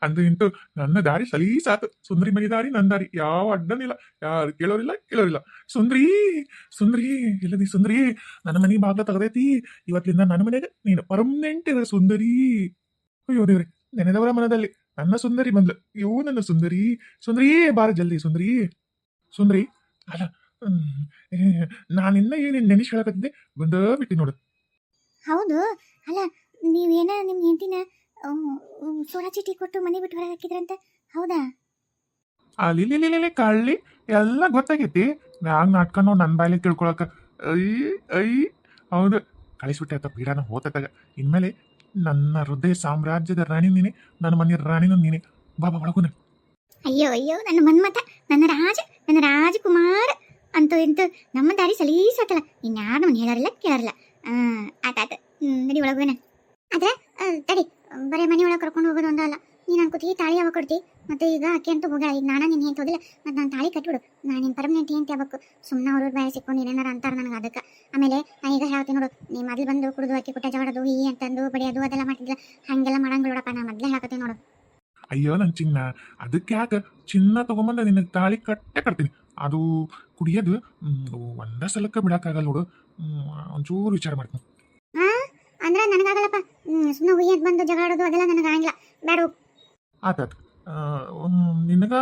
ಅಂದು ಇಂಟು ನನ್ನ ದಾರಿ ಸಲೀಸಾತು. ಸುಂದ್ರಿ ಮನಿ ದಾರಿ ನನ್ನ ದಾರಿ, ಯಾವ ಅಡ್ಡನಿಲ್ಲ, ಯಾರು ಕೇಳೋರಿಲ್ಲ. ಸುಂದ್ರಿ ಸುಂದ್ರಿ ಇಲ್ಲದಿ ಸುಂದ್ರಿ, ನನ್ನ ಮನಿ ಬಾಗ್ಲ ತಗದೈತಿ. ಇವತ್ತಿಂದ ನನ್ನ ಮನೆಗೆ ನೀನು ಪರ್ಮನೆಂಟ್ ಇರ ಸುಂದರಿ. ಅಯ್ಯೋ ದೇವ್ರಿ, ನೆನೆದವರ ಮನದಲ್ಲಿ ನನ್ನ ಸುಂದರಿ ಬಂದ್ಲು. ಅಯ್ಯೋ ನನ್ನ ಸುಂದರಿ, ಸುಂದರಿ ಬಾರ ಜಲ್ದಿ ಸುಂದರಿ. ಸುಂದರಿ ಅಲ್ಲ, ನಾನಿನ್ನ ಏನೇನು ನೆನೆಸಿ ಹೇಳಕತ್ತಿದ್ದೆ, ಬಂದ ಬಿಟ್ಟಿ ನೋಡು. ಹೌದು. ಅಲ್ಲ, ನೀವೇನ ನಿಮ್ಮ ಹೆಂಡತಿನ ಸೋಡಾ ಚೀಟಿ ಕೊಟ್ಟು ಮನೆ ಬಿಟ್ಟು ಹೊರಗೆ ಹಾಕಿದ್ರಂತ, ಹೌದಾ? ಅಲ್ಲಿ ಕಳ್ಳಿ ಎಲ್ಲ ಗೊತ್ತಾಗೈತಿ. ಮ್ಯಾಗ ನಾಟಕ ನೋಡಿ ನನ್ನ ಬಾಯಲ್ಲಿ ತಿಳ್ಕೊಳಕ. ಐ ಐ ಹೌದು, ಕಳಿಸ್ಬಿಟ್ಟೆ ಆತ ಪೀಡಾನ ಹೋತಾಗ. ಇನ್ಮೇಲೆ ನನ್ನ ಹೃದಯ ಸಾಮ್ರಾಜ್ಯದ ರಾಣಿ ನೀನೆ, ನನ್ನ ಮನೆಯ ರಾಣಿನೂ ನೀನೆ. ಬಾಬಾ ಒಳಗುನ. ಅಯ್ಯೋ ಅಯ್ಯೋ, ನನ್ನ ಮನ್ಮತ, ನನ್ನ ರಾಜಕುಮಾರ ಅಂತೂ ಇಂತೂ ನಮ್ಮ ದಾರಿ ಸಲೀಸಾತಲ್ಲ. ಇನ್ಯಾರು ನಾನು ಹೇಳಾರಿಲ್ಲ ಕೇಳಾರಿಲ್ಲ. ಆತಾತ, ನಡಿ ಒಳಗೋಣ. ಆದ್ರೆ ತಡಿ, ಬರೀ ಮನೆ ಒಳಗೆ ಕರ್ಕೊಂಡು ಹೋಗೋದು ಒಂದಲ್ಲ. ನೀನು ನನ್ನ ಕುತ್ತಿಗೆ ತಾಳಿ ಯಾವಾಗ ಕೊಡ್ತಿ? ಮತ್ತೆ ಈಗ ಅಕ್ಕಿ ಅಂತೂ ಹೋಗ್ಯಾಳ. ಈಗ ನಾನು ನಿನ್ನ ಹೆಂತ ಹೋದಿಲ್ಲ, ಮತ್ತೆ ನಾನು ತಾಳಿ ಕಟ್ಬಿಡು. ನಾನು ನಿನ್ನ ಪರ್ಮನೆಂಟ್ ಹೆಂತ ಯಾವಬೇಕು? ಸುಮ್ಮನೆ ಅವ್ರ ಬಾಯ ಸಿಕ್ಕೊಂಡು ಏನಾರ ಅಂತಾರೆ ನನಗೆ ಅದಕ್ಕೆ. ಆಮೇಲೆ ನಾನು ಈಗ ಹೇಳ್ತೀನಿ ನೋಡು, ನೀ ಮೊದಲು ಬಂದು ಕುಡಿದು ಅಕ್ಕಿ ಕೊಟ್ಟ ಜಗಳದು ಈ ಅಂತಂದು ಬಡಿಯೋದು ಅದೆಲ್ಲ ಮಾಡಿದ್ಲ. ಹಾಗೆಲ್ಲ ಮಾಡಂಗಿಲ್ಲ ನೋಡಪ್ಪ. ನಾನು ಮೊದಲೇ ಹೇಳ್ತೀನಿ ನೋಡು. ಅಯ್ಯೋ ನನ್ನ ಚಿನ್ನ, ಅದಕ್ಕೆ ಯಾಕೆ ಚಿನ್ನ ತಗೊಂಬಂದ ನಿನಗೆ ತಾಳಿ ಕಟ್ಟೆ ಕಟ್ತೀನಿ. ಅದು ಕುಡಿಯೋದು ಒಂದೇ ಸಲಕ್ಕೆ ಬಿಡೋಕ್ಕಾಗಲ್ಲ ನೋಡು. ಒಂಚೂರು ವಿಚಾರ ಮಾಡ್ತೀನಿ. ಅಂದ್ರೆ ನನಗಾಗಲ್ಲಪ್ಪ. ಸುಮ್ಮನೆ ಹುಯ್ಯ ಅಂತ ಬಂದು ಜಗಳಾಡೋದು ಅದೆಲ್ಲ ನನಗೆ ಆಗಂಗಿಲ್ಲ. ಬೇಡ. ಆತಾತ, ನಿನಗ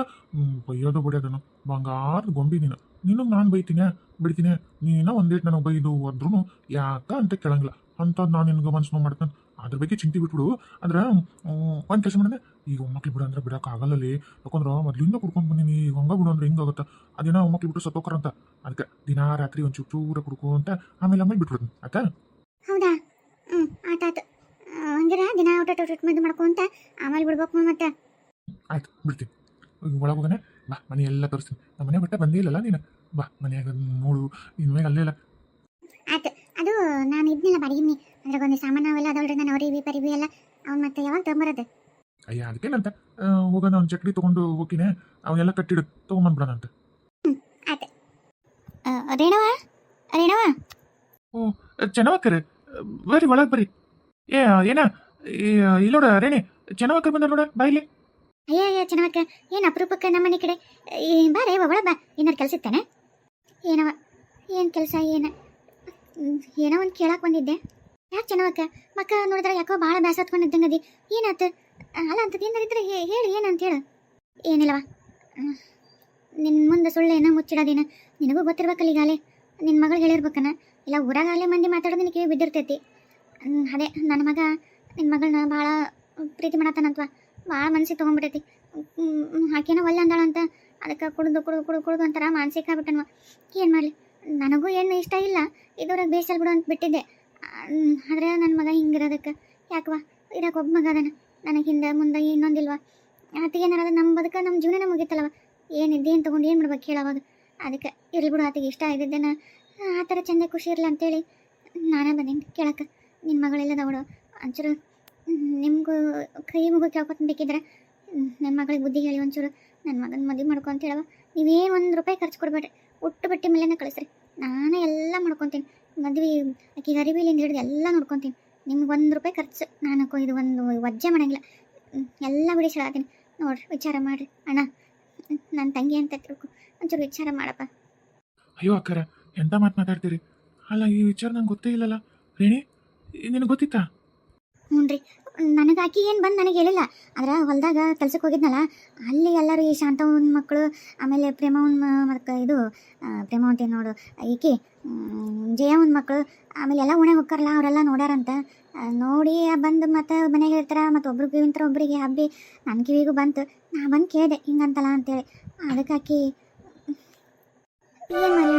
ಬೈಯೋದು ಬಿಡೋದನು ಬಂಗಾರದ ಗೊಂಬಿ ನೀನು. ನಿನಗೆ ನಾನು ಬೈತೀನಿ ಬಿಡ್ತೀನಿ. ನೀನ ಒಂದೇಟ್ ನನಗೆ ಬೈದು ಅದ್ರೂ ಯಾಕ ಅಂತ ಕೇಳಂಗಿಲ್ಲ. ಅಂಥದ್ದು ನಾನು ನಿನಗೆ ಮನ್ಸು ಮಾಡ್ತಾನೆ. ಅದ್ರ ಬಗ್ಗೆ ಚಿಂತೆ ಬಿಟ್ಬಿಡು. ಅಂದ್ರೆ ಒಂದು ಕೆಲಸ ಮಾಡಿದೆ, ಈಗ ಒಮ್ಮಕ್ಳು ಬಿಡು ಅಂದ್ರೆ ಬಿಡೋಕ್ಕಾಗಲ್ಲಲ್ಲಿ. ಯಾಕಂದ್ರೆ ಮೊದಲಿಂದ ಕುಡ್ಕೊಂಡು ಬಂದೀನಿ. ಈಗ ಹಂಗ ಬಿಡು ಅಂದ್ರೆ ಹಿಂಗಾಗುತ್ತೆ. ಅದೇನ ಒಮ್ಮಕ್ಳು ಬಿಟ್ಟು ಸತ್ತೋಕರಂತ. ಅದಕ್ಕೆ ದಿನಾ ರಾತ್ರಿ ಒಂದು ಚೂರ ಕುಡ್ಕೊಂತ ಆಮೇಲೆ ಬಿಟ್ಬಿಡ್ತೀನಿ ಆಯ್ತಾ? ಹೌದಾ? ಆತಾತು. ಹಂಗಿರ ದಿನ ಊಟ ಮದ್ದು ಮಾಡ್ಕೊಂತ ಆಮೇಲೆ ಬಿಡ್ಬೇಕು. ಮತ್ತೆ ಆಯ್ತು, ಬಿಡ್ತೀನಿ. ಒಳಗೆ ಹೋಗೋಣ ಬಾ. ಮನೆ ಎಲ್ಲ ತೋರಿಸ್ತೀನಿ. ನಮ್ಮ ಮನೆ ಬಿಟ್ಟ ಬಂದೇ ಇಲ್ಲಲ್ಲ ನೀನು. ಬಾ ಮನೆಯಾಗ ನೋಡು. ಇನ್ಮೇಲೆ ಅಲ್ಲೇ ಇಲ್ಲ. ಆಯ್ತು. ಅದು ನಾನು ಇದನ್ನೆಲ್ಲ ಬಾಡಿಗೆ ಅದ್ರಾಗ ಒಂದು ಸಾಮಾನು ಅವೆಲ್ಲ ಅದಲ್ರಿ. ನಾನು ಅವರಿವಿ ಪರಿವಿ ಎಲ್ಲ ಅವ್ನು ಮತ್ತೆ ಯಾವಾಗ ತಗೊಂಬರೋದು? ಅಯ್ಯ ಅದಕ್ಕೇನಂತ, ಹೋಗೋಣ. ಒಂದು ಚಕ್ಡಿ ತೊಗೊಂಡು ಹೋಗಿನೇ ಅವನ್ನೆಲ್ಲ ಕಟ್ಟಿಡು ತೊಗೊಂಬಂದ್ಬಿಡೋಣ ಅಂತ. ಆಯ್ತು. ರೇಣವ ರೇಣವ. ಓ ಚೆನ್ನವಕ್ಕರೆ, ಬರ್ರಿ ಒಳಗೆ ಬರ್ರಿ. ಏನ ಇಲ್ಲೋಡ ರೇಣಿ, ಚೆನ್ನವಕ್ಕರ್ ಬಂದ ನೋಡ. ಬಾ ಇಲ್ಲಿ. ಅಯ್ಯ ಚೆನ್ನಾಗ, ಏನು ಅಪರೂಪಕ್ಕೆ ನಮ್ಮ ಮನೆ ಕಡೆ ಬಾರೇ ಒಳ ಬಾ. ಏನಾರು ಕೆಲಸ ಇತ್ತಾನೆ? ಏನವ, ಏನು ಕೆಲಸ? ಏನೋ ಒಂದು ಕೇಳಕ್ಕೆ ಬಂದಿದ್ದೆ. ಯಾಕೆ ಚೆನ್ನಾಗ ಮಕ್ಕ ನೋಡಿದ್ರೆ ಯಾಕೋ ಭಾಳ ಬ್ಯಾಸ ಹತ್ಕೊಂಡಿದ್ದಂಗೆ ಅದಿ. ಏನಾಯ್ತು? ಅಲ್ಲ ಅಂತದ್ದು ಏನಾರಿದ್ರೆ ಹೇಳಿ, ಏನಂತ ಹೇಳು. ಏನಿಲ್ಲವ, ನಿನ್ನ ಮುಂದೆ ಸುಳ್ಳು ಏನೋ ಮುಚ್ಚಿಡೋದೇನು ನಿನಗೂ ಗೊತ್ತಿರ್ಬೇಕಲ್ಲ. ಈಗಾಗಲೇ ನಿನ್ನ ಮಗಳು ಹೇಳಿರ್ಬೇಕನ. ಇಲ್ಲ ಊರಾಗಲೇ ಮಂದಿ ಮಾತಾಡೋದು ನಿನಗೆ ಬಿದ್ದಿರ್ತೈತಿ. ಅದೇ ನನ್ನ ಮಗ ನಿನ್ನ ಮಗಳನ್ನ ಭಾಳ ಪ್ರೀತಿ ಮಾಡತ್ತಾನಂತವ. ಭಾಳ ಮನಸ್ಸಿಗೆ ತೊಗೊಂಡ್ಬಿಟ್ಟೈತಿ. ಆಕೇನೋ ಒಲ್ಲೆ ಅಂದಾಳಂತ. ಅದಕ್ಕೆ ಕುಡಿದು ಒಂಥರ ಮಾನಸಿಕ ಆಗ್ಬಿಟ್ಟನವ. ಏನು ಮಾಡಲಿ, ನನಗೂ ಏನು ಇಷ್ಟ ಇಲ್ಲ. ಇದೂರಾಗ ಬೇಸಲ್ ಬಿಡು ಅಂತ ಬಿಟ್ಟಿದ್ದೆ. ಆದರೆ ನನ್ನ ಮಗ ಹಿಂಗಿರೋದಕ್ಕೆ ಯಾಕವ? ಇರೋಕೆ ಒಬ್ಬ ಮಗ ಅದನ. ನನಗೆ ಹಿಂದೆ ಮುಂದೆ ಇನ್ನೊಂದಿಲ್ವ? ಆತಿಗೆ ಏನಾರದ ನಮ್ಮ ಬದುಕ ನಮ್ಮ ಜೀವನ ಮುಗಿತಲ್ಲವ. ಏನಿದ್ದೇನು ತೊಗೊಂಡು ಏನು ಮಾಡ್ಬೇಕು ಹೇಳವಾಗ? ಅದಕ್ಕೆ ಇರ್ಲಿ ಬಿಡು, ಆತಿಗೆ ಇಷ್ಟ ಆಗಿದ್ದೇನೆ. ಆ ಥರ ಚೆಂದ ಖುಷಿ ಇರಲಿ ಅಂತೇಳಿ ನಾನೇ ಬಂದೀನಿ ಕೇಳಕ್ಕೆ. ನಿನ್ನ ಮಗಳೆಲ್ಲದ ಅವಳು ಒಂಚೂರು ನಿಮಗೂ ಕೈ ಮುಗು ಕೇಳ್ಕೊತ ಬೇಕಿದ್ರೆ ನನ್ನ ಮಗಳಿಗೆ ಬುದ್ಧಿ ಹೇಳಿ ಒಂಚೂರು ನನ್ನ ಮಗನ ಮದುವೆ ಮಾಡ್ಕೊ ಅಂತ ಹೇಳವ. ನೀವೇನು ₹1 ಖರ್ಚು ಕೊಡ್ಬೇಡ್ರಿ. ಉಟ್ಟು ಬಟ್ಟೆ ಮೇಲೆನೇ ಕಳಿಸ್ರಿ. ನಾನೇ ಎಲ್ಲ ಮಾಡ್ಕೊತೀನಿ. ಮದುವೆ ಆಕೆ ಗರಿಬಿಲಿಂದ ಹಿಡಿದು ಎಲ್ಲ ನೋಡ್ಕೊತೀನಿ. ನಿಮ್ಗೆ ₹1 ಖರ್ಚು ನಾನು ಇದು ಒಂದು ವಜ್ಜೆ ಮಾಡೋಂಗಿಲ್ಲ. ಎಲ್ಲ ಬಿಡಿ ಹೇಳತ್ತೀನಿ ನೋಡ್ರಿ. ವಿಚಾರ ಮಾಡಿರಿ ಅಣ್ಣ. ನನ್ನ ತಂಗಿ ಅಂತ ತಿಳ್ಕೊ, ಒಂಚೂರು ವಿಚಾರ ಮಾಡಪ್ಪ. ಅಯ್ಯೋ ಅಕ್ಕರ, ಎಂತ ಮಾತಾಡ್ತೀರಿ? ಅಲ್ಲ, ಈ ವಿಚಾರ ನಂಗೆ ಗೊತ್ತೇ ಇಲ್ಲಲ್ಲ ರೇಣಿ. ನಿನಗೆ ಗೊತ್ತಿತ್ತಾ? ಹ್ಞೂ ರೀ, ನನಗೆ ಆಕಿ ಏನು ಬಂದು ನನಗೆ ಹೇಳಿಲ್ಲ. ಆದ್ರೆ ಹೊಲದಾಗ ಕೆಲ್ಸಕ್ಕೆ ಹೋಗಿದ್ನಲ್ಲ, ಅಲ್ಲಿ ಎಲ್ಲರೂ ಈ ಶಾಂತವನ ಮಕ್ಕಳು, ಆಮೇಲೆ ಪ್ರೇಮವನ್ ಮತ್ತು ಇದು ಪ್ರೇಮವಂತಿ ನೋಡು ಈಕಿ ಜಯವನ್ ಮಕ್ಕಳು, ಆಮೇಲೆ ಎಲ್ಲ ಉಣೆ ಹೋಗ್ತಾರಲ್ಲ ಅವರೆಲ್ಲ ನೋಡ್ಯಾರಂತ. ನೋಡಿ ಬಂದು ಮತ್ತು ಮನೆಗೆ ಇರ್ತಾರೆ. ಮತ್ತು ಒಬ್ರಿಗೆ ಕಿವಿಂತರ ಒಬ್ಬರಿಗೆ ಹಬ್ಬಿ ನನ್ನ ಕಿವಿಗೂ ಬಂತು. ನಾ ಬಂದು ಕೇಳಿದೆ ಹಿಂಗಂತಲ್ಲ ಅಂತೇಳಿ. ಅದಕ್ಕೆ ಆಕಿ ಏನು ಮಾಡಿ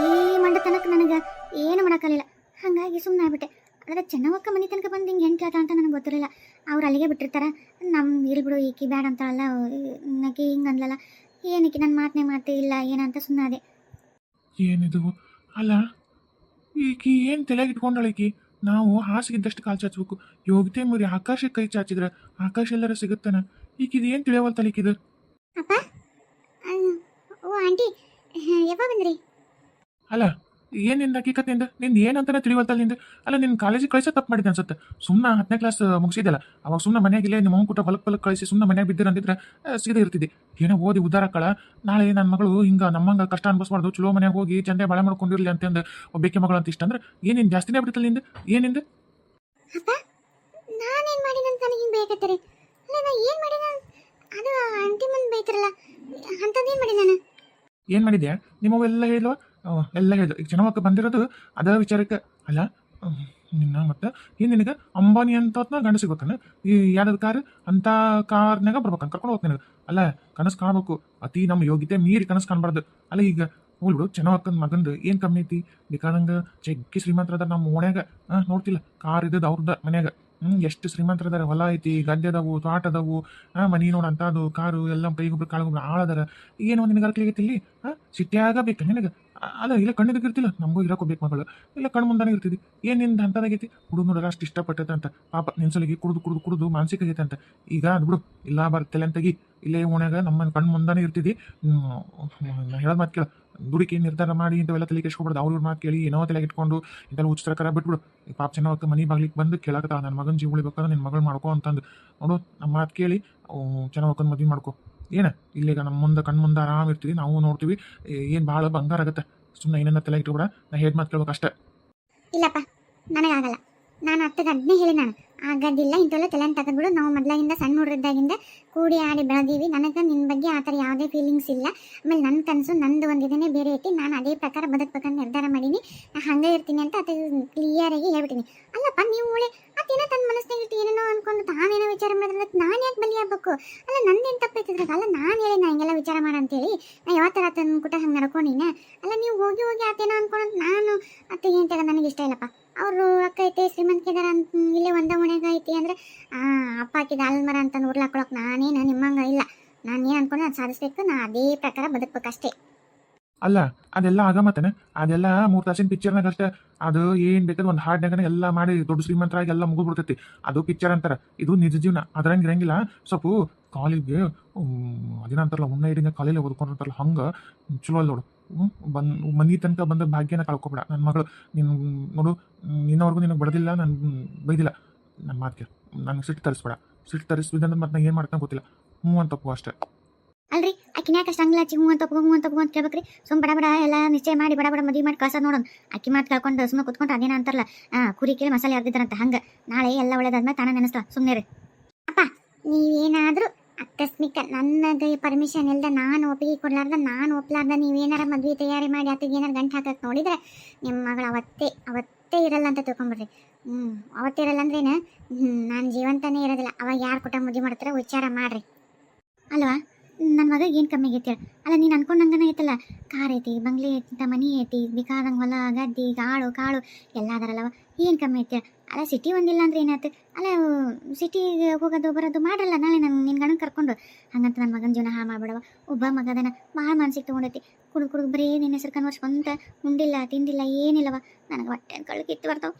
ಈ ಮಂಡತನಕ್ಕೆ ನನಗೆ ಏನು ಮಾಡೋಕ್ಕಲಿಲ್ಲ. ಹಾಗಾಗಿ ಸುಮ್ಮನೆ ಆಗ್ಬಿಟ್ಟೆ. ಆದರೆ ಚೆನ್ನವಕ್ಕ ಮನೆ ತನಕ ಬಂದು ಹಿಂಗೆ ಹೆಂಗೆ ಕೇಳ್ತಾ ಅಂತ ನನಗೆ ಗೊತ್ತಿರಲಿಲ್ಲ. ಅವ್ರು ಅಲ್ಲಿಗೆ ಬಿಟ್ಟಿರ್ತಾರೆ. ನಮ್ಮ ಇಲ್ಬಿಡು ಈಕಿ ಬ್ಯಾಡ ಅಂತಾಳಲ್ಲ, ನಕಿ ಹಿಂಗೆ ಅನ್ಲಲ್ಲ, ಏನಕ್ಕೆ ನನ್ನ ಮಾತನೇ ಮಾತೇ ಇಲ್ಲ ಏನಂತ ಸುಮ್ಮನೆ. ಏನಿದು? ಅಲ್ಲ, ಈಕಿ ಏನು ತಲೆಗೆ ಇಟ್ಕೊಂಡಳ ಈಕಿ? ನಾವು ಹಾಸಿಗಿದ್ದಷ್ಟು ಕಾಲು ಚಾಚಬೇಕು. ಯೋಗ್ಯತೆ ಮರಿ ಆಕಾಶಕ್ಕೆ ಕೈ ಚಾಚಿದ್ರೆ ಆಕಾಶ ಎಲ್ಲರ ಸಿಗುತ್ತಾನ. ಈಕಿದು ಏನು ತಿಳಿಯವಲ್ತಲ್ಲ ಈಕಿದು? ಅಪ್ಪ, ಓ ಆಂಟಿ, ಯಾವಾಗ ಬಂದ್ರಿ? ಅಲ್ಲ, ಏನಿಂದ ಹಕೀಕತ್ ನಿಂದ ಏನಂತಾನೆ ತಿಳಿವಲ್ತಲ್ಲ ನಿಂದ. ಅಲ್ಲ ನಿನ್ನ ಕಾಲೇಜಿಗೆ ಕಳಿಸೋ ತಪ್ಪು ಮಾಡಿದೆ ಅನ್ಸುತ್ತೆ. ಸುಮ್ಮನೆ 10ನೇ ಕ್ಲಾಸ್ ಮುಗಿಸಿದೆಲ್ಲ, ಅವಾಗ ಸುಮ್ಮನೆ ಮನೆಯಾಗಿಲ್ಲೇ ನಿಮ್ಮ ಅವ್ನ ಕೂಟ ಹೊಲಕ್ಕೆ ಕಳಿಸಿ ಸುಮ್ಮನೆ ಮನ್ಯಾಗ ಬಿದ್ದಿರಂತಿದ್ರೆ ಸೀದಾ ಇರ್ತಿದ್ದೆ. ಏನೋ ಓದಿ ಉದ್ದಾರಕ್ಕಳ ನಾಳೆ ನನ್ನ ಮಗಳು ಹಿಂಗೆ ನಮ್ಮಂಗೆ ಕಷ್ಟ ಅನ್ಭವಿಸ್ಬಾರ್ದು, ಚಲೋ ಮನ್ಯಾಗ ಹೋಗಿ ಚಂದೆ ಬಾಳೆ ಮಾಡ್ಕೊಂಡಿರ್ಲಿ ಅಂತಂದು ಒಬ್ಬಕ್ಕೆ ಮಗಳು ಅಂತ ಇಷ್ಟ ಅಂದ್ರೆ ಏನೇನು ಜಾಸ್ತಿನೇ ಬಿಡ್ತಲ್ಲ ನಿಂದು. ಏನಿಂದ ಅಪ್ಪ ನಾನೇನು ಮಾಡಿದೆ ಅಂತ ನನಗೆ ಹಿಂಗೆ ಬೇಕತ್ತೀರಿ? ಅಲ್ಲ ನಾ ಏನು ಮಾಡಿದ? ಅದು ಆಂಟಿ ಮುಂದೆ ಬೈತಿರಲ್ಲ, ಅಂಥದ್ದೇನು ಮಾಡಿ ನಾನು? ಏನು ಮಾಡಿದ್ಯಾ? ನಿಮ್ಮವು ಎಲ್ಲ ಹೇಳಿಲ್ವ? ಎಲ್ಲ ಹೇಳಿದ್ರು. ಈಗ ಜನವಕ್ಕೆ ಬಂದಿರೋದು ಅದ ವಿಚಾರಕ್ಕೆ ಅಲ್ಲ. ನಿನ್ನ ಮತ್ತೆ ಏನು ನಿನಗೆ ಅಂಬಾನಿ ಅಂತ ಗಂಡ ಸಿಗ್ಬೇಕನ್ನ ಈ ಯಾವ್ದು ಕಾರ್ ಅಂತ ಕಾರ್ನಾಗ ಬರ್ಬೇಕಂತ ಕರ್ಕೊಂಡು ಹೋಗ್ತೀನಿ ನಿನಗೆ. ಅಲ್ಲ ಕನಸು ಕಾಣಬೇಕು, ಅತಿ ನಮ್ಮ ಯೋಗ್ಯತೆ ಮೀರಿ ಕನಸು ಕಾಣಬಾರ್ದು. ಅಲ್ಲ ಈಗ ಹೋಗ್ಬಿಡು, ಜನವಕ್ಕನ ಮಗಂದು ಏನು ಕಮ್ಮಿ ಐತಿ? ಬೇಕಾದಂಗೆ ಜಗ್ಗಿ ಶ್ರೀಮಂತರದ ನಮ್ಮ ಓಣ್ಯಾಗ ನೋಡ್ತಿಲ್ಲ ಕಾರ್ ಇದ್ದದ್ದು ಅವ್ರದ ಮನ್ಯಾಗ. ಎಷ್ಟು ಶ್ರೀಮಂತರದಾರ, ಹೊಲ ಐತಿ, ಗದ್ದೆ ಅದಾವು, ತೋಟ ಅದಾವು, ಮನಿ ನೋಡಂತದು ಕಾರು ಎಲ್ಲ ಕೈಗೊಬ್ರು ಕಾಳುಗೊಬ್ರು ಆಳದಾರ. ಏನು ನಿನಗೆ ಅರ್ಕಲಿಗೈತಿ ಇಲ್ಲಿ ಸಿಟ್ಟಿಯಾಗ ಬೇಕು ನಿನಗೆ? ಅಲ್ಲ ಇಲ್ಲ ಕಣ್ಣಿರ್ತಿಲ್ಲ, ನಮಗೂ ಇರಕೋಬೇಕು ಮಗಳು, ಇಲ್ಲ ಕಣ್ಣು ಮುಂದಾನೆ ಇರ್ತಿದ್ದಿ. ಏನು ನಿಂದು ಅಂತದಾಗೈತಿ? ಹುಡುಗ ನೋಡ್ರ ಅಷ್ಟು ಇಷ್ಟಪಟ್ಟೈತೆ ಅಂತ ಪಾಪ ನಿನ್ಸಲಿಗೆ ಕುಡ್ದು ಕುಡ್ದು ಕುಡ್ದು ಮಾನಸಿಕ ಆಗೈತೆ ಅಂತ. ಈಗ ಅದು ಬಿಡು, ಇಲ್ಲ ಬರ್ತಲ್ಲ ಅಂತಗಿ ಇಲ್ಲೇ ಓಣ್ಯಾಗ ನಮ್ಮ ಕಣ್ಣು ಮುಂದಾನೆ ಇರ್ತಿದ್ದಿ. ನಾ ಹೇಳೋದು ಮಾತು ಕೇಳ, ದುಡುಕಿ ನಿರ್ಧಾರ ಮಾಡಿ ಇಂಥವೆಲ್ಲ ತಲೆ ಕೆಸ್ಕೊಬಾರ್ದು. ಅವ್ರ ಮಾತು ಕೇಳಿ ಏನೋ ತಲೆಗೆ ಇಟ್ಕೊಂಡು ಇಂಥೆಲ್ಲ ಹುಚ್ಚರ ಬಿಟ್ಬಿಡು. ಈ ಪಾಪ ಚೆನ್ನವಕ್ಕೆ ಮನೆ ಬಾಗ್ಲಿಗೆ ಬಂದು ಕೇಳಕತ್ತ ನನ್ನ ಮಗನ ಜೀವ ಉಳಿಬೇಕಾದ್ರೆ ನಿನ್ನ ಮಗಳು ಮಾಡ್ಕೋ ಅಂತಂದು. ನೋಡು ನಮ್ಮ ಮಾತು ಕೇಳಿ ಚೆನ್ನವಕ್ಕನ ಮದುವೆ ಮಾಡ್ಕೊ. ಏನ ಇಲ್ಲೀಗ ನಮ್ಮ ಮುಂದೆ ಕಣ್ಣು ಮುಂದೆ ಆರಾಮ್ ಇರ್ತೀವಿ, ನಾವು ನೋಡ್ತೀವಿ. ಏನು ಭಾಳ ಬಂಗಾರ ಆಗುತ್ತೆ. ಸುಮ್ಮನೆ ಏನೇನ ತಲೆ ಇಟ್ಬಿಡ, ನಾ ಹೇಳಿ ಮಾತು ಕೇಳ್ಬೇಕು ಅಷ್ಟೇ. ಇಲ್ಲಪ್ಪ ನನಗಾಗಲ್ಲ. ನಾನು ಅತ್ತಗೆ ಅದನ್ನೇ ಹೇಳಿ, ನಾನು ಆಗೋದಿಲ್ಲ ಇಂಥವೆಲ್ಲ ತಲೆ ತೆಗೆದ್ಬಿಡು. ನಾವು ಮೊದಲಾಗಿಂದ ಸಣ್ಣ ಹುಡುಗರಿದ್ದಾಗಿಂದ ಕೂಡಿ ಆಡಿ ಬೆಳೆದೀವಿ. ನನಗೆ ನಿನ್ನ ಬಗ್ಗೆ ಆ ಥರ ಯಾವುದೇ ಫೀಲಿಂಗ್ಸ್ ಇಲ್ಲ. ಆಮೇಲೆ ನನ್ನ ಕನಸು ನಂದು ಒಂದಿದೇ ಬೇರೆ ಐತಿ. ನಾನು ಅದೇ ಪ್ರಕಾರ ಬದುಕಬೇಕಂತ ನಿರ್ಧಾರ ಮಾಡೀನಿ. ಹಾಗೆ ಇರ್ತೀನಿ ಅಂತ ಅದು ಕ್ಲಿಯರಾಗಿ ಹೇಳ್ಬಿಟ್ಟಿನಿ. ಅಲ್ಲಪ್ಪ ನೀವು ಒಳ್ಳೆ ಅದೇನೋ ತನ್ನ ಮನಸ್ಸಿನಾಗ ಇಟ್ಟು ಏನೇನೋ ಅನ್ಕೊಂಡು ತಾನೇನೋ ವಿಚಾರ ಮಾಡಿದ್ರೆ ನಾನು ಯಾಕೆ ಬಲಿ ಆಗ್ಬೇಕು? ಅಲ್ಲ ನಂದೇನು ತಪ್ಪೈತಿದ್ರಾಗ? ಅಲ್ಲ ನಾನು ಹೇಳಿ ನಾ ಹಿಂಗೆಲ್ಲ ವಿಚಾರ ಮಾಡಂತೇಳಿ ನಾ ಯಾವತ್ತರ ಆತನ ಕೂಟ ಹಂಗೆ ನಡ್ಕೊಂಡಿನ? ಅಲ್ಲ ನೀವು ಹೋಗಿ ಹೋಗಿ ಆತೇನೋ ಅನ್ಕೊಂಡು ನಾನು ಅತ್ತಿಗೆ ಅಂತಾಗ ನನಗೆ ಇಷ್ಟ ಇಲ್ಲಪ್ಪ. ಅವರು ಅಕ್ಕ ಐತೆ ಶ್ರೀಮಂತಿದಾರ ಅಂತ ಇಲ್ಲೇ ಒಂದ ಮನೆಗ ಐತಿ ಅಂದ್ರೆ ಅಪ್ಪ ಹಾಕಿದ ಅಲ್ಮರ ಅಂತ ನೋಡ್ಲಾಕೊಳಕ್ ನಾನೇನು ನಿಮ್ಮಂಗ ಇಲ್ಲ. ನಾನು ಏನು ಅನ್ಕೊಂಡು ಅದು ಸಾಧಿಸ್ಬೇಕು, ನಾ ಅದೇ ಪ್ರಕಾರ ಬದುಕಬೇಕಷ್ಟೇ. ಅಲ್ಲ ಅದೆಲ್ಲ ಆಗ ಮತ್ತೇನೆ, ಅದೆಲ್ಲ 3 ತಾಸಿನ ಪಿಕ್ಚರ್ನಾಗ ಅಷ್ಟೇ. ಅದು ಏನು ಬೇಕಾದ್ರೆ ಒಂದು ಹಾಡ್ನಾಗ ಎಲ್ಲ ಮಾಡಿ ದೊಡ್ಡ ಶ್ರೀಮಂತರಾಗಿ ಎಲ್ಲ ಮುಗಿದ್ಬಿಡ್ತೈತಿ. ಅದು ಪಿಕ್ಚರ್ ಅಂತಾರೆ, ಇದು ನಿಜ ಜೀವನ. ಅದ್ರಂಗೆ ಇರಂಗಿಲ್ಲ. ಸ್ವಲ್ಪ ಕಾಲಿಗೆ ಅದೇನಂತಾರಲ್ಲ, ಉಣ್ಣ ಹಿಡಿಂಗ ಕಾಲೇಜ್ ಓದ್ಕೊಂಡಿರ್ತಾರಲ್ಲ ಹಂಗೆ ಚಲೋ ಅಲ್ಲ ನೋಡು. ಮನೆ ತನಕ ಬಂದ ಭಾಗ್ಯನ ಕಳ್ಕೊಬೇಡ. ನನ್ನ ಮಗಳು ನೀನು ನೋಡು, ನಿನ್ನವರೆಗೂ ನಿನಗೆ ಬಡದಿಲ್ಲ, ನಾನು ಬೈದಿಲ್ಲ. ನನ್ನ ಮಾತು ಕೇಳು, ನಂಗೆ ಸಿಟ್ಟು ತರಿಸ್ಬೇಡ. ಸಿಟ್ಟು ತರಿಸ್ಬಿದ್ದಂದ್ರೆ ಮತ್ತೆ ನಾನು ಏನು ಮಾಡ್ತಾನೆ ಗೊತ್ತಿಲ್ಲ. ಅಂತ ತಪ್ಪು ಅಷ್ಟೇ. ಅಲ್ರಿ ಆಕಿನ ಯಾಕೆ ಅಷ್ಟು ಅಂಗ್ಲ ಹಚ್ಚಿ ಹ್ಞೂ ಅಂತ ಕೇಳ್ಬೇಕ್ರಿ? ಸುಮ್ ಬಡ ಎಲ್ಲ ನಿಶ್ಚಯ ಮಾಡಿ ಬಡ ಮದುವೆ ಮಾಡಿ ಕಳ್ಸೋದು ನೋಡೋಣ. ಅಕ್ಕಿ ಮಾತು ಕೇಳ್ಕೊಂಡು ಸುಮ್ಮನೆ ಕುತ್ಕೊಂಡು ಅದೇನ ಅಂತಾರಲ್ಲ, ಕುರಿ ಕೇಳಿ ಮಸಾಲೆ ಹಾಕ್ತಿದ್ದಾರಂತ ಹಂಗೆ. ನಾಳೆ ಎಲ್ಲ ಒಳ್ಳೇದಾದ್ಮೇಲೆ ತಾನೇ ನೆನೆಸ್ತಾ ಸುಮ್ಮನೆ ರೀ. ಅಪ್ಪ ನೀವೇನಾದರೂ ಆಕಸ್ಮಿಕ ನನಗೆ ಪರ್ಮಿಷನ್ ಇಲ್ಲದೆ, ನಾನು ಒಪ್ಪಿಗೆ ಕೊಡ್ಲಾರ್ದ, ನಾನು ಒಪ್ಲಾರ್ದ ನೀವೇನಾರ ಮದುವೆ ತಯಾರಿ ಮಾಡಿ ಆತಗೆ ಏನಾರು ಗಂಟು ಹಾಕಕ್ಕೆ ನೋಡಿದ್ರೆ ನಿಮ್ಮ ಮಗಳು ಅವತ್ತೇ ಇರಲ್ಲ ಅಂತ ತಿಳ್ಕೊಂಬಿಡ್ರಿ. ಅವತ್ತೇ ಇರಲ್ಲ ಅಂದ್ರೇನು, ನಾನು ಜೀವಂತನೇ ಇರೋದಿಲ್ಲ. ಅವಾಗ ಯಾರು ಕೊಟ್ಟ ಮದುವೆ ಮಾಡ್ತಾರೆ ವಿಚಾರ ಮಾಡ್ರಿ. ಅಲ್ವಾ? ನನ್ನ ಮಗ ಏನು ಕಮ್ಮಿ ಆಗೈತಿ? ಅಲ್ಲ ನೀನು ಅನ್ಕೊಂಡಂಗನ ಐತಲ್ಲ, ಕಾರ್ ಐತಿ, ಬಂಗ್ಲೆ ಐತಿ, ಮನಿ ಐತಿ, ಬೇಕಾದಂಗೆ ಹೊಲ ಗದ್ದೆ ಕಾಳು ಎಲ್ಲ ಅದರಲ್ಲವ. ಏನು ಕಮ್ಮಿ ಐತಿ? ಅಲ್ಲ ಸಿಟಿ ಒಂದಿಲ್ಲ ಅಂದ್ರೆ ಏನಾಯ್ತು? ಅಲ್ಲ ಸಿಟಿಗೆ ಹೋಗೋದು ಬರೋದು ಮಾಡಲ್ಲ. ನಾಳೆ ನಾನು ನಿನ್ನ ಗಂಡನ ಕರ್ಕೊಂಡು ಹಂಗಂತ ನನ್ನ ಮಗನ ಜೀವನ ಹಾಳು ಮಾಡ್ಬಿಡವ. ಒಬ್ಬ ಮಗದನ ಭಾಳ ಮನ್ಸಿಗೆ ತೊಗೊಂಡೈತಿ. ಕುಡಿದು ಬರೀ ನಿನ್ನ ಹೆಸರು ಕನ್ವರ್ಸ್ಕೊಂತ ಉಂಡಿಲ್ಲ ತಿಂದಿಲ್ಲ ಏನಿಲ್ಲವ. ನನಗೆ ಹೊಟ್ಟೆ ಕಳ್ಳು ಕಿತ್ತು ಬರ್ತಾವೆ.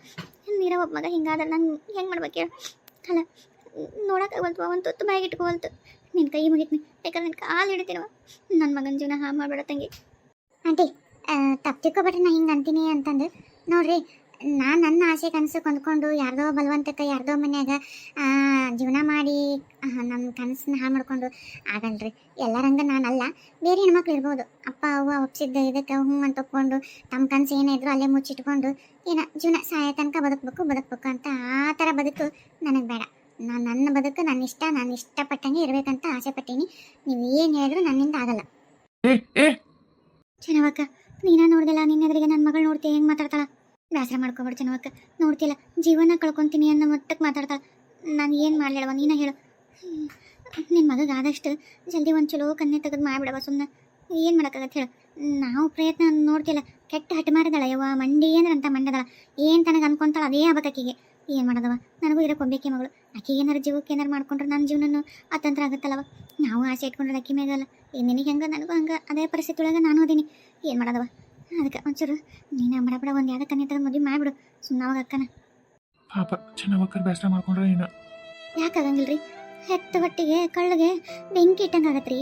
ನೀರೋ ಒಬ್ಬ ಮಗ ಹಿಂಗಾದ್ರೆ ನಾನು ಹೆಂಗೆ ಮಾಡ್ಬೇಕು ಹೇಳು? ಅಲ್ಲ ನೋಡೋಕ್ಕಾಗಲ್ತು, ಒಂದು ತುತ್ತು ಬಾಯಿಗೆ ಇಟ್ಕೋವಲ್ತು. ನಿನ್ನ ಕೈ ಮುಗಿತ್ನಿ, ಯಾಕಂದ್ರೆ ನಿನ್ನ ಕಾಲು ಹಿಡಿತೀನವ. ನನ್ನ ಮಗನ ಜೀವನ ಹಾಳು ಮಾಡಬೇಡ ತಂಗಿ. ಆಂಟಿ ತಪ್ಪು ತಿಳ್ಕೊಬೇಟ್ರೆ ನಾ ಹಿಂಗೆ ಅಂತೀನಿ ಅಂತಂದು ನೋಡ್ರಿ, ನಾನು ನನ್ನ ಆಸೆ ಕನಸು ಕೊಂಡ್ಕೊಂಡು ಯಾರ್ದೋ ಬಲವಂತಕ್ಕೆ ಯಾರ್ದೋ ಮನ್ಯಾಗ ಜೀವನ ಮಾಡಿ ನಮ್ಮ ಕನಸನ್ನ ಹಾಳು ಮಾಡ್ಕೊಂಡು ಆಗಲ್ರಿ. ಎಲ್ಲರಂಗ ನಾನಲ್ಲ, ಬೇರೆ ಹೆಣ್ಮಕ್ಳು ಇರ್ಬೋದು. ಅಪ್ಪ ಅವ್ವ ಒಪ್ಸಿದ್ದ ಇದಕ್ಕೆ ಹ್ಞೂ ಅಂತ ಒಪ್ಕೊಂಡು ತಮ್ಮ ಕನಸು ಏನೇ ಇದ್ರು ಅಲ್ಲೇ ಮುಚ್ಚಿಟ್ಕೊಂಡು ಏನೋ ಜೀವನ ಸಾಯ ತನಕ ಬದುಕಬೇಕು ಅಂತ ಆ ಥರ ಬದುಕು ನನಗೆ ಬೇಡ. ನಾನು ನನ್ನ ಬದುಕು ನನ್ನ ಇಷ್ಟ, ನಾನು ಇಷ್ಟಪಟ್ಟಂಗೆ ಇರಬೇಕಂತ ಆಸೆ ಪಟ್ಟೀನಿ. ನೀವು ಏನು ಹೇಳಿದ್ರು ನನ್ನಿಂದ ಆಗಲ್ಲ. ಚೆನ್ನವಕ್ಕ ನೀನ ನೋಡ್ದಲ್ಲ, ನಿನ್ನ ಎದುರಿಗೆ ನನ್ನ ಮಗಳು ನೋಡ್ತೀಯ ಹೆಂಗೆ ಮಾತಾಡ್ತಾಳ? ಬೇಸರ ಮಾಡ್ಕೊಬೇಡ ಚೆನ್ನವಕ್ಕ, ನೋಡ್ತಿಲ್ಲ ಜೀವನ ಕಳ್ಕೊತೀನಿ ಅನ್ನೋ ಮಟ್ಟಕ್ಕೆ ಮಾತಾಡ್ತಾಳ. ನಾನು ಏನು ಮಾಡಲಿಲ್ಲವ, ನೀನ ಹೇಳು. ನಿನ್ನ ಮಗಗೆ ಆದಷ್ಟು ಜಲ್ದಿ ಒಂದು ಚಲೋ ಕನ್ನೆ ತೆಗೆದು ಮಾಡಿಬಿಡವ. ಸುಮ್ಮನೆ ಏನು ಮಾಡೋಕ್ಕಾಗತ್ತೆ ಹೇಳು? ನಾವು ಪ್ರಯತ್ನ ನೋಡ್ತಿಲ್ಲ. ಕೆಟ್ಟ ಹಠ ಮಾರಿದಾಳ ಯವ್ವ, ಮಂಡಿ ಅಂದ್ರೆ ಅಂತ ಮಂಡದಳ. ಏನು ತನಗೆ ಅನ್ಕೊಂತಾಳ ಅದೇ ಆಗ್ಬೇಕು ಆಕಿಗೆ. ಏನು ಮಾಡೋದವ? ನನಗೂ ಇರೋಕೆ ಒಬ್ಬೇಕಿ ಮಗಳು. ಆಕೆಗೆ ಏನಾರು ಜೀವಕ್ಕೆ ಏನಾರು ಮಾಡ್ಕೊಂಡ್ರೆ ನನ್ನ ಜೀವನೂ ಅತಂತ್ರ ಆಗುತ್ತಲ್ಲವ. ನಾವು ಆಸೆ ಇಟ್ಕೊಂಡ್ರೆ ಅಕ್ಕಿ ಮ್ಯಾಗಲ್ಲ. ನಿನಗೆ ಹೆಂಗೆ ನನಗೂ ಹಂಗೆ ಅದೇ ಪರಿಸ್ಥಿತಿ ಒಳಗೆ ನಾನು ಓದೀನಿ. ಏನು ಮಾಡೋದವ? ಅದಕ್ಕೆ ಒಂಚೂರು ನೀನು ಬಡ ಒಂದು ಯಾವ್ದಕ್ಕೆ ಕನ್ನೆ ತೆಗೆದು ಮದುವೆ ಮಾಡಿಬಿಡು ಸುಮ್ಮನೆ ಅವಾಗ ಅಕ್ಕನ. ಪಾಪ ಚೆನ್ನವಕ್ಕರ್ ಬೇಸರ ಮಾಡ್ಕೊಂಡ್ರೆ ಏನು? ಯಾಕಾಗಂಗಿಲ್ರಿ? ಹೆತ್ತ ಹೊಟ್ಟಿಗೆ ಕಳ್ಳಿಗೆ ಬೆಂಕಿ ಇಟ್ಟಂಗೆ ಆಗತ್ರಿ.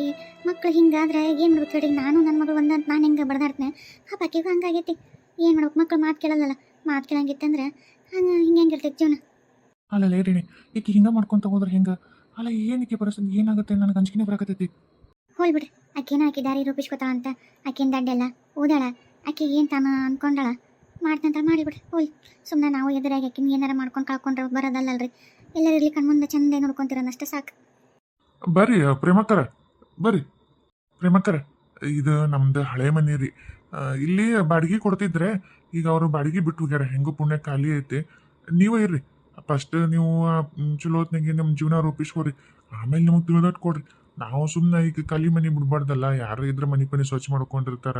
ಮಕ್ಳು ಹಿಂಗಾದ್ರೆ ಏನು ಮಾಡ್ಬೇಕು ಹೇಳಿ? ನಾನು ನನ್ನ ಮಗಳು ಒಂದಂತ ನಾನು ಹೆಂಗೆ ಬಡ್ದಾಡ್ತೇನೆ, ಆ ಪಕ್ಕಿಗೂ ಹಂಗಾಗೈತಿ. ಏನು ಮಾಡ್ಬೇಕು, ಮಕ್ಕಳು ಮಾತು ಕೇಳಲ್ಲಲ್ಲ. ಮಾತು ಕೇಳಂಗಿತ್ತಂದ್ರೆ ಹಿಂಗೆ ಹೆಂಗಿರ್ತೈತೆ ಜೀವನ. ಅಲ್ಲ ಲೇಡಿನಿ, ಈಕೆ ಹಿಂಗೆ ಮಾಡ್ಕೊಂತ ಹೋದ್ರೆ ಹೆಂಗೆ? ಅಲ್ಲ ಏನಕ್ಕೆ ಪರಿಸ್ಥಿತಿ ಏನಾಗುತ್ತೆ ನನಗೆ ಅಂಜಿಕೆನೇ ಬರಾಕತ್ತೈತಿ. ಹೋಲ್ ಬಿಡ್ರಿ, ಆಕೆನ ಆಕೆ ದಾರಿ ರೂಪಿಸ್ಕೊತಾಳ ಅಂತ ಆಕೆನ ದಂಡೆಲ್ಲ ಓದಾಳ. ಆಕೆ ಏನು ತಾನ ಅನ್ಕೊಂಡಾಳ ಮಾಡ್ತಂತ ಮಾಡಿಬಿಡ್ರಿ. ಹೋಲ್ ಸುಮ್ಮನೆ ನಾವು ಎದುರಾಗಿ ಆಕಿನ ಏನಾರ ಮಾಡ್ಕೊಂಡು ಕಳ್ಕೊಂಡ್ರೆ ಬರೋದಲ್ಲಲ್ರಿ. ಎಲ್ಲರೂ ಇರ್ಲಿ ಕಣ್ಮುಂದೆ ಚಂದ ನೋಡ್ಕೊಂತೀರನ್ನಷ್ಟೇ ಸಾಕು. ಬರ್ರಿ ಪ್ರೇಮಕ್ಕರ, ಬರ್ರಿ ಪ್ರೇಮಕ್ಕರ, ಇದು ನಮ್ದು ಹಳೆ ಮನೆ ರೀ. ಇಲ್ಲಿ ಬಾಡಿಗೆ ಕೊಡ್ತಿದ್ರೆ ಈಗ ಅವರು ಬಾಡಿಗೆ ಬಿಟ್ಟು ಹೋಗ್ಯಾರ. ಹೆಂಗೂ ಪುಣ್ಯ ಖಾಲಿ ಐತಿ. ನೀವೇ ಇರ್ರಿ. ಫಸ್ಟ್ ನೀವು ಚಲೋ ಹೊತ್ನಾಗೆ ನಮ್ಮ ಜೀವನ ರೂಪಿಸ್ಕೊರಿ, ಆಮೇಲೆ ನಿಮಗೆ ತಿಳಿದಟ್ಟು ಕೊಡ್ರಿ. ನಾವು ಸುಮ್ಮನೆ ಈಗ ಖಾಲಿ ಮನೆ ಬಿಡ್ಬಾರ್ದಲ್ಲ. ಯಾರು ಇದ್ರೆ ಮನೆ ಪನಿ ಸ್ವಚ್ಛ ಮಾಡ್ಕೊಂಡಿರ್ತಾರ.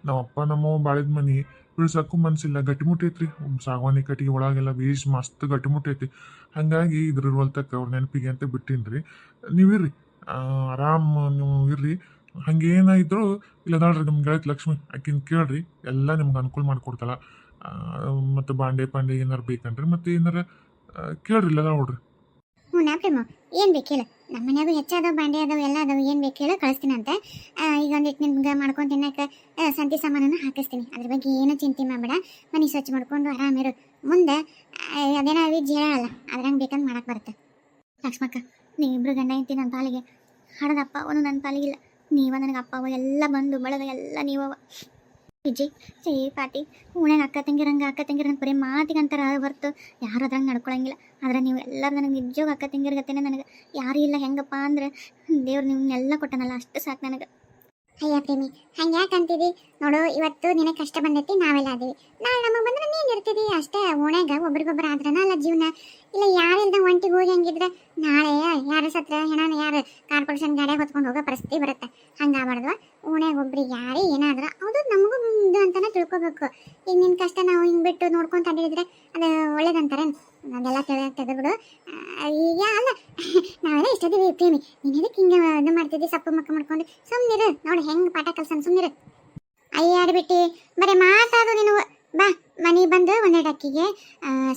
ನಮ್ಮಪ್ಪ ನಮ್ಮವ್ವ ಬಾಳಿದ ಮನೆ ಬಿಡ್ಸಕ್ಕೂ ಮನ್ಸಿಲ್ಲ. ಗಟ್ಟಿಮುಟ್ಟಿ ಐತ್ರಿ, ಸಾಗವಾನಿ ಕಟ್ಟಿಗೆ ಒಳಗೆಲ್ಲ ಬೇಸ್ ಮಸ್ತ್ ಗಟ್ಟಿಮುಟ್ಟಿ ಐತಿ. ಹಾಗಾಗಿ ಇದ್ರ ಹೊಲ್ತಕ್ಕ ಅವ್ರ ನೆನಪಿಗೆ ಅಂತ ಬಿಟ್ಟಿನ್ರಿ. ನೀವಿರ್ರಿ, ಆರಾಮ್ ನೀವು ಇರ್ರಿ. ಹಂಗೇನಾಯಿದ್ರು ಇಲ್ಲದಾಳ್ರಿ ನಿಮ್ಮ ಗೆಳತಿ ಲಕ್ಷ್ಮಿ, ಆಕಿನ ಕೇಳ್ರಿ, ಎಲ್ಲ ನಿಮ್ಗೆ ಅನುಕೂಲ ಮಾಡಿಕೊಡ್ತಾಳ. ಮತ್ತು ಬಾಂಡೆ ಪಾಂಡೆ ಏನಾರು ಬೇಕನ್ರಿ, ಮತ್ತು ಏನಾರ ಕೇಳ್ರಿ, ಇಲ್ಲದ ನೋಡ್ರಿ. ಹ್ಞೂ ನಾ ಪ್ರೇಮ ಏನು ಬೇಕು ಹೇಳು. ನಮ್ಮ ಮನ್ಯಾಗೂ ಹೆಚ್ಚಾದವು ಬಾಂಡೆ ಅದಾವು ಎಲ್ಲ ಅದಾವು. ಏನು ಬೇಕು ಹೇಳು ಕಳಿಸ್ತೀನಿ ಅಂತ. ಈಗ ಒಂದಿಟ್ಟು ನಿಮ್ಗೆ ಮಾಡ್ಕೊಂಡು ತಿನ್ನಕ್ಕೆ ಸಂತಿ ಸಾಮಾನನ್ನು ಹಾಕಿಸ್ತೀನಿ. ಅದ್ರ ಬಗ್ಗೆ ಏನೂ ಚಿಂತೆ ಮಾಡಬೇಡ. ಮನೆ ಸ್ವಚ್ಛ ಮಾಡ್ಕೊಂಡು ಆರಾಮಿರು. ಮುಂದೆ ಅದೇನೋ ವಿಜ್ ಹೇಳಲ್ಲ, ಅದ್ರಂಗೆ ಬೇಕಂತ ಮಾಡಕ್ಕೆ ಬರುತ್ತೆ. ಲಕ್ಷ್ಮಕ್ಕ, ನೀವಿಬ್ರು ಗಂಡ ಹೆಂಡ್ತಿ ನನ್ನ ಪಾಲಿಗೆ, ಹಡದಪ್ಪ ಅವನು ನನ್ನ ಪಾಲಿಗಿಲ್ಲ. ನೀವ ನನಗೆ ಅಪ್ಪ ಅವ ಎಲ್ಲ ಬಂದು ಬಳಗ ಎಲ್ಲ ನೀವವ. ವಿಜಯ್ ಸೇ ಪಾಟಿ ಉಣ್ಯಾಗ ಅಕ್ಕ ತಂಗಿರಂಗೆ ಬರೀ ಮಾತಿಗಂತಾರ ಹೊರ್ತು ಯಾರು ಅದ್ರಂಗೆ ನಡ್ಕೊಳಂಗಿಲ್ಲ. ಆದ್ರೆ ನೀವು ಎಲ್ಲರೂ ನನಗೆ ನಿಜವಾಗ ಅಕ್ಕ ತಂಗಿರ್ಗತ್ತೇನೆ. ನನಗೆ ಯಾರು ಇಲ್ಲ. ಹೆಂಗಪ್ಪ ಅಂದ್ರೆ ದೇವ್ರು ನಿಮ್ಮನ್ನೆಲ್ಲ ಕೊಟ್ಟನಲ್ಲ, ಅಷ್ಟು ಸಾಕು ನನಗೆ. ಅಯ್ಯ ಪ್ರೇಮಿ, ಹಂಗೆ ಯಾಕೆ ಅಂತಿದಿ ನೋಡು. ಇವತ್ತು ನಿನಗೆ ಕಷ್ಟ ಬಂದೈತಿ, ನಾವೆಲ್ಲ ಅದೀವಿ. ನಾಳೆ ನಮಗೆ ಬಂದ್ರೆ ನೀನು ಇರ್ತಿದಿ ಅಷ್ಟೇ. ಓಣ್ಯಾಗ ಒಬ್ರಿಗೊಬ್ಬರು ಆದ್ರನ ಅಲ್ಲ ಜೀವನ. ಇಲ್ಲ ಯಾರಿಲ್ದ ಒಂಟಿಗೆ ಹೋಗಿ ಹಂಗಿದ್ರೆ ನಾಳೆ ಯಾರು ಸತ್ರ ಹೆಣನ ಯಾರು ಕಾರ್ಪೊರೇಷನ್ ಗಾಡಿಯಾಗ ಹೊತ್ಕೊಂಡು ಹೋಗೋ ಪರಿಸ್ಥಿತಿ ಬರುತ್ತೆ. ಹಂಗಾಗ್ಬಾರ್ದು. ಓಣ್ಯಾಗ ಒಬ್ರಿಗೆ ಯಾರೇ ಏನಾದ್ರೆ ಅದು ನಮಗೂ ಇದು ಅಂತಾನೆ ತಿಳ್ಕೊಬೇಕು. ಈಗ ನಿನ್ನ ಕಷ್ಟ ನಾವು ಹಿಂಗೆ ಬಿಟ್ಟು ನೋಡ್ಕೊಂತ ಅಡ್ಡಿದ್ರೆ ಅದು ಒಳ್ಳೇದಂತಾರೆ. ಅದೆಲ್ಲ ತೆಗೆದ್ಬಿಡು. ಈಗ ಅಲ್ಲ ನಾವೆಲ್ಲ ಇಷ್ಟದೀವಿ ಪ್ರೇಮಿ. ನೀನು ಇದಕ್ಕೆ ಹಿಂಗೆ ಇದು ಮಾಡ್ತಿದ್ದಿ, ಸಪ್ಪು ಮಕ್ಕ ಮಾಡ್ಕೊಂಡು ಸುಮ್ಮನಿರು. ನೋಡಿ ಹೆಂಗೆ ಪಾಠ ಕಲ್ಸನ್, ಸುಮ್ಮನಿರು. ಅಯ್ಯಾಡ್ಬಿಟ್ಟು ಬರೀ ಮಾತಾಡು ನೀನು. ಬಾ ಮನೆಗೆ ಬಂದು ಒಂದೆರಡು ಅಕ್ಕಿಗೆ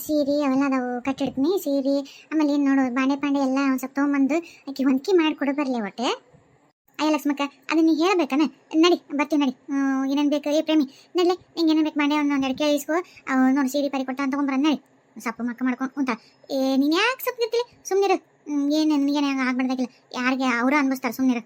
ಸೀರೆ ಅವೆಲ್ಲ ಅದಾವು ಕಟ್ಟಿಡ್ತೀನಿ. ಸೀರೆ ಆಮೇಲೆ ಏನು ನೋಡು ಬಾಂಡೆ ಪಾಂಡೆ ಎಲ್ಲ ಒಂದು ಸ್ವಲ್ಪ ತೊಗೊಂಬಂದು ಅಕ್ಕಿ ಹೊಂದ್ಕಿ ಮಾಡಿಕೊಡು ಬರಲಿ ಒಟ್ಟೆ. ಅಯ್ಯ ಲಕ್ಷ್ಮಕ್ಕ, ಅದನ್ನ ನೀ ಹೇಳ್ಬೇಕನ? ನಡಿ ಬರ್ತೀವಿ ನಡಿ. ಏನೇನು ಬೇಕು ಏ ಪ್ರೇಮಿ ನಡ್ಲೆ, ನಿಂಗೆ ಏನೇನು ಬೇಕು ಬಾಂಡೆ ಒಂದೆರಡು ಕೇಳಿಸ್ಕೊ. ನೋಡಿ ಸೀರೆ ಪರಿ ಕೊಟ್ಟ ಅಂತ ತೊಗೊಂಬರ ನಡಿ. ಸಪ್ಪು ಮಕ್ಕ ಮಾಡ್ಕೊಂಡು ಉಂಟ. ನೀನು ಯಾಕೆ ಸಪ್ಪು ಇರ್ತೀವಿ? ಸುಮ್ಮನಿರು. ಏನು ನಿನಗೇನು ಆಗ್ಬಾರ್ದಾಗಿಲ್ಲ. ಯಾರಿಗೆ ಅವರು ಅನ್ಭವಿಸ್ತಾರೆ, ಸುಮ್ಮನಿರು.